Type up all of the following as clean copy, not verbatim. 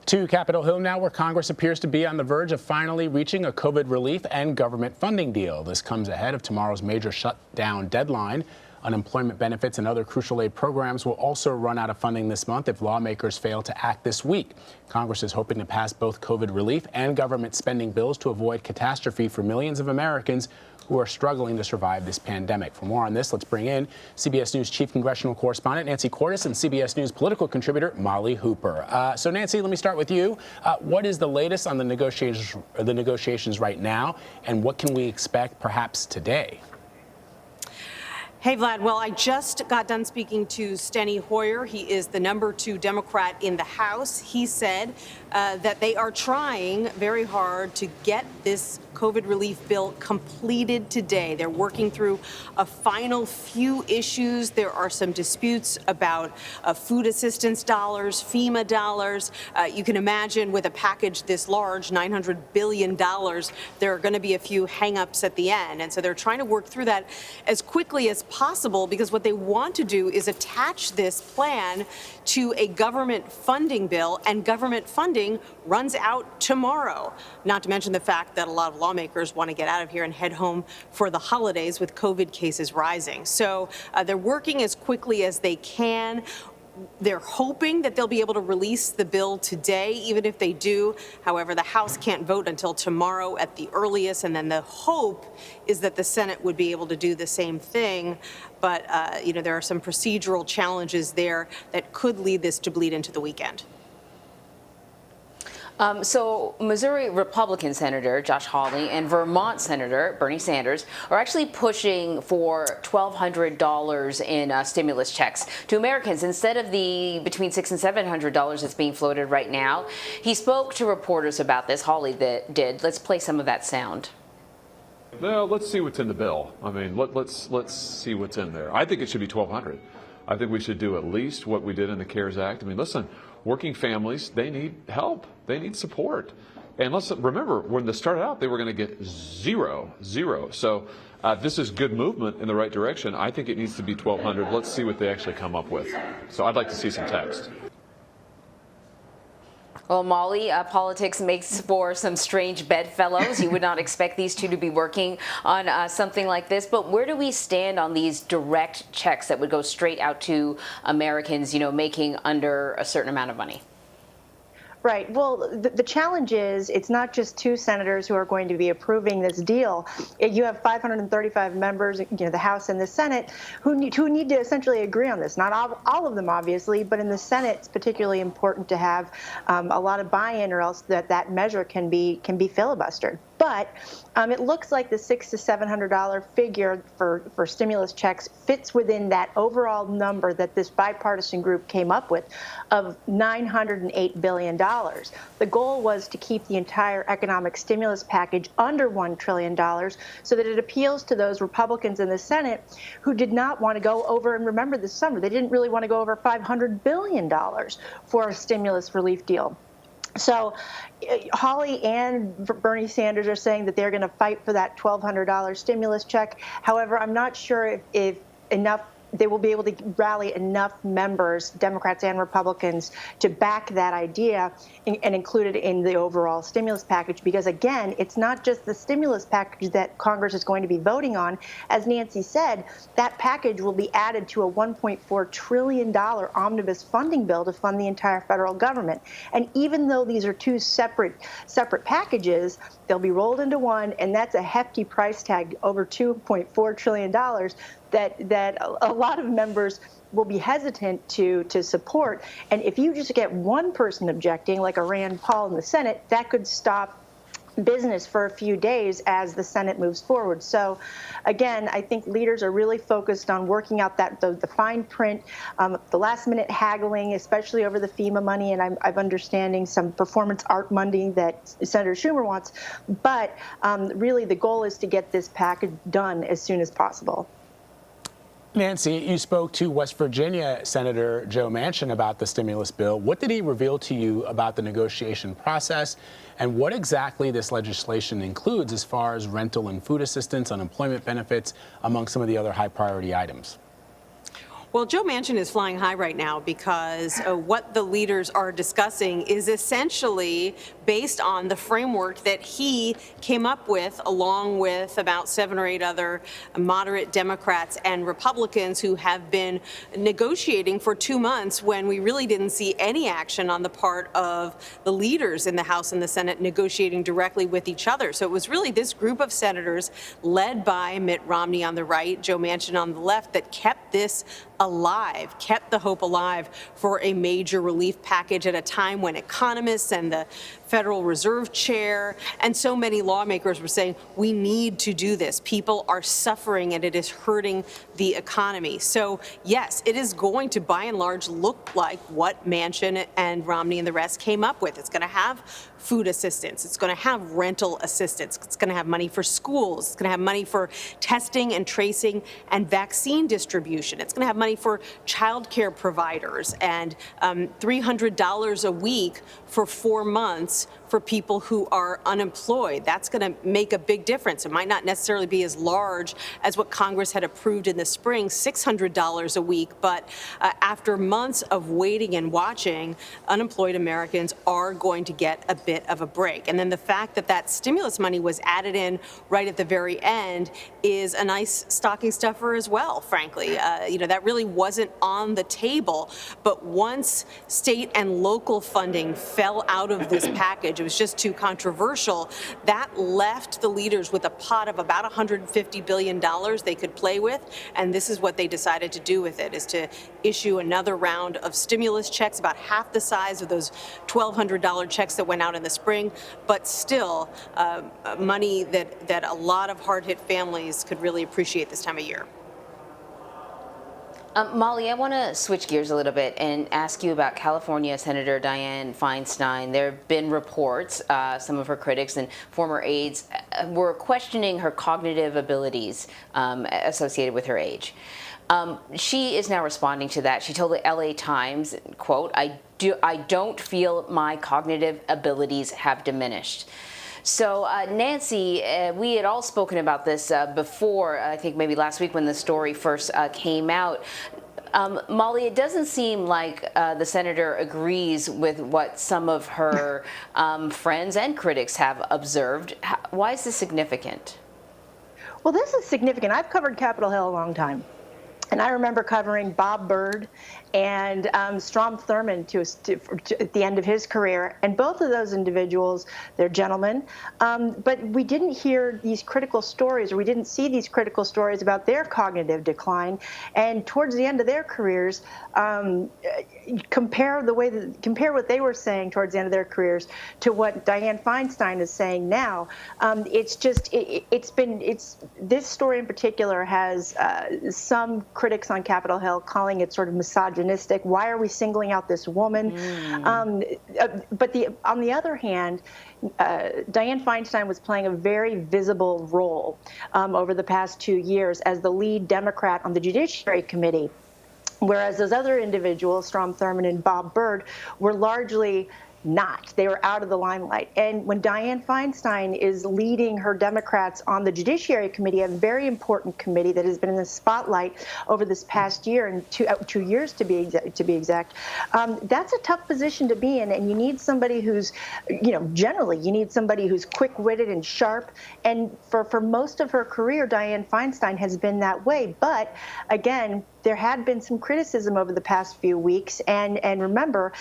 To Capitol Hill now, where Congress appears to be on the verge of finally reaching a COVID relief and government funding deal. This comes ahead of tomorrow's major shutdown deadline. Unemployment benefits and other crucial aid programs will also run out of funding this month if lawmakers fail to act this week. Congress is hoping to pass both COVID relief and government spending bills to avoid catastrophe for millions of Americans who are struggling to survive this pandemic. For more on this, let's bring in CBS News chief congressional correspondent Nancy Cordes and CBS News political contributor Molly Hooper. So Nancy, let me start with you. What is the latest on the negotiations right now, and what can we expect perhaps today? Hey, Vlad. Well, I just got done speaking to Steny Hoyer. He is the #2 Democrat in the House. He said that they are trying very hard to get this COVID relief bill completed today. They're working through a final few issues. There are some disputes about food assistance dollars, FEMA dollars. You can imagine with a package this large, $900 billion, there are going to be a few hang-ups at the end. And so they're trying to work through that as quickly as possible, because what they want to do is attach this plan to a government funding bill, and government funding runs out tomorrow. Not to mention the fact that a lot of lawmakers want to get out of here and head home for the holidays with COVID cases rising. So they're working as quickly as they can. They're hoping that they'll be able to release the bill today. Even if they do, however, the House can't vote until tomorrow at the earliest, and then the hope is that the Senate would be able to do the same thing. But, there are some procedural challenges there that could lead this to bleed into the weekend. So Missouri Republican Senator Josh Hawley and Vermont Senator Bernie Sanders are actually pushing for $1,200 in stimulus checks to Americans instead of the between $600 and $700 that's being floated right now. He spoke to reporters about this. Hawley did. Let's play some of that sound. Well, let's see what's in the bill. I mean, let's see what's in there. I think it should be $1,200. I think we should do at least what we did in the CARES Act. I mean, listen, working families, they need help. They need support. And let's remember, when they started out, they were going to get zero. So this is good movement in the right direction. I think it needs to be $1,200. Let's see what they actually come up with. So I'd like to see some text. Well, Molly, politics makes for some strange bedfellows. You would not expect these two to be working on something like this. But where do we stand on these direct checks that would go straight out to Americans, making under a certain amount of money? Right. Well, the challenge is it's not just two senators who are going to be approving this deal. You have 535 members, the House and the Senate, who need to essentially agree on this. Not all of them, obviously, but in the Senate, it's particularly important to have a lot of buy-in, or else that measure can be filibustered. But it looks like the $600 to $700 figure for stimulus checks fits within that overall number that this bipartisan group came up with of $908 billion. The goal was to keep the entire economic stimulus package under $1 trillion so that it appeals to those Republicans in the Senate who did not want to go over, and remember this summer, they didn't really want to go over $500 billion for a stimulus relief deal. So Hawley and Bernie Sanders are saying that they're going to fight for that $1,200 stimulus check. However, I'm not sure if they will be able to rally enough members, Democrats and Republicans, to back that idea and include it in the overall stimulus package. Because, again, it's not just the stimulus package that Congress is going to be voting on. As Nancy said, that package will be added to a $1.4 trillion omnibus funding bill to fund the entire federal government. And even though these are two separate packages, they'll be rolled into one, and that's a hefty price tag, over $2.4 trillion, that a lot of members will be hesitant to support. And if you just get one person objecting, like a Rand Paul in the Senate, that could stop business for a few days as the Senate moves forward. So, again, I think leaders are really focused on working out the fine print, the last-minute haggling, especially over the FEMA money, and I'm understanding some performance art money that Senator Schumer wants. But really, the goal is to get this package done as soon as possible. Nancy, you spoke to West Virginia Senator Joe Manchin about the stimulus bill. What did he reveal to you about the negotiation process, and what exactly this legislation includes as far as rental and food assistance, unemployment benefits, among some of the other high priority items? Well, Joe Manchin is flying high right now because what the leaders are discussing is essentially based on the framework that he came up with, along with about 7 or 8 other moderate Democrats and Republicans who have been negotiating for 2 months when we really didn't see any action on the part of the leaders in the House and the Senate negotiating directly with each other. So it was really this group of senators led by Mitt Romney on the right, Joe Manchin on the left, that kept this alive, kept the hope alive for a major relief package at a time when economists and the Federal Reserve Chair and so many lawmakers were saying, we need to do this. People are suffering and it is hurting the economy. So yes, it is going to by and large look like what Manchin and Romney and the rest came up with. It's going to have food assistance. It's going to have rental assistance. It's going to have money for schools. It's going to have money for testing and tracing and vaccine distribution. It's going to have money for child care providers and $300 a week for 4 months for people who are unemployed. That's going to make a big difference. It might not necessarily be as large as what Congress had approved in the spring, $600 a week, but after months of waiting and watching, unemployed Americans are going to get a bit of a break. And then the fact that that stimulus money was added in right at the very end is a nice stocking stuffer as well, frankly. That really wasn't on the table. But once state and local funding fell out of this package, it was just too controversial. That left the leaders with a pot of about $150 billion they could play with. And this is what they decided to do with it, is to issue another round of stimulus checks, about half the size of those $1,200 checks that went out in the spring, but still money that a lot of hard-hit families could really appreciate this time of year. Molly, I want to switch gears a little bit and ask you about California Senator Dianne Feinstein. There have been reports, some of her critics and former aides were questioning her cognitive abilities associated with her age. She is now responding to that. She told the LA Times, quote, I don't feel my cognitive abilities have diminished. So, Nancy, we had all spoken about this before, I think maybe last week when the story first came out. Molly, it doesn't seem like the senator agrees with what some of her friends and critics have observed. Why is this significant? Well, this is significant. I've covered Capitol Hill a long time. And I remember covering Bob Byrd and Strom Thurmond at the end of his career. And both of those individuals, they're gentlemen. But we didn't hear these critical stories, or we didn't see these critical stories about their cognitive decline. And towards the end of their careers, compare what they were saying towards the end of their careers to what Dianne Feinstein is saying now. This story in particular has some critics on Capitol Hill calling it sort of misogynistic. Why are we singling out this woman? But on the other hand, Dianne Feinstein was playing a very visible role over the past 2 years as the lead Democrat on the Judiciary Committee, whereas those other individuals, Strom Thurmond and Bob Byrd, were largely not. They were out of the limelight. And when Dianne Feinstein is leading her Democrats on the Judiciary Committee, a very important committee that has been in the spotlight over this past year and 2 years to be exact, that's a tough position to be in. And you need somebody who's, generally you need somebody who's quick-witted and sharp. And for most of her career, Dianne Feinstein has been that way. But again, there had been some criticism over the past few weeks, and remember,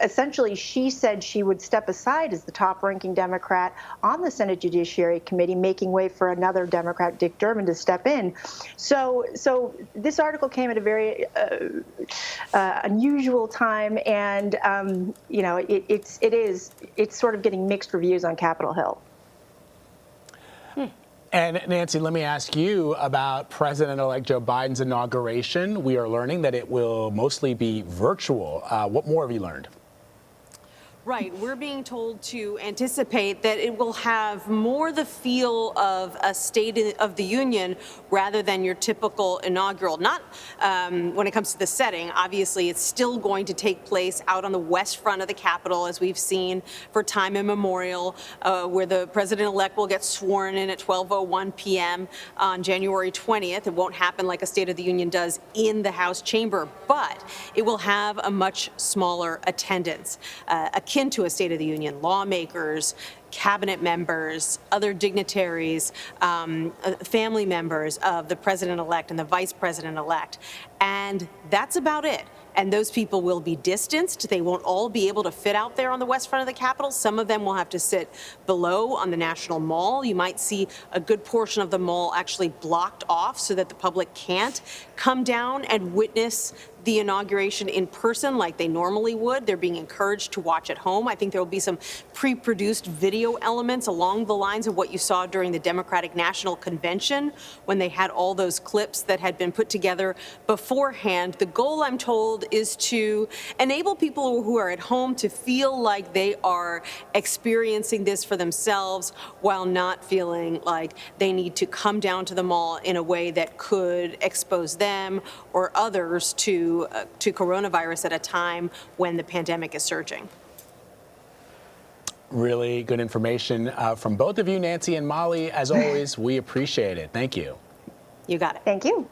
essentially she said she would step aside as the top-ranking Democrat on the Senate Judiciary Committee, making way for another Democrat, Dick Durbin, to step in. So this article came at a very unusual time, and it's sort of getting mixed reviews on Capitol Hill. And Nancy, let me ask you about President-elect Joe Biden's inauguration. We are learning that it will mostly be virtual. What more have you learned? Right. We're being told to anticipate that it will have more the feel of a State of the Union rather than your typical inaugural. Not when it comes to the setting. Obviously, it's still going to take place out on the west front of the Capitol, as we've seen for time immemorial, where the president-elect will get sworn in at 12:01 p.m. on January 20th. It won't happen like a State of the Union does in the House chamber, but it will have a much smaller attendance. Akin to a State of the Union, lawmakers, cabinet members, other dignitaries, family members of the president-elect and the vice president-elect. And that's about it. And those people will be distanced. They won't all be able to fit out there on the west front of the Capitol. Some of them will have to sit below on the National Mall. You might see a good portion of the mall actually blocked off so that the public can't come down and witness the inauguration in person like they normally would. They're being encouraged to watch at home. I think there will be some pre-produced video elements along the lines of what you saw during the Democratic National Convention when they had all those clips that had been put together beforehand. The goal, I'm told, is to enable people who are at home to feel like they are experiencing this for themselves while not feeling like they need to come down to the mall in a way that could expose them or others to coronavirus at a time when the pandemic is surging. Really good information from both of you, Nancy and Molly. As always, we appreciate it. Thank you. You got it. Thank you.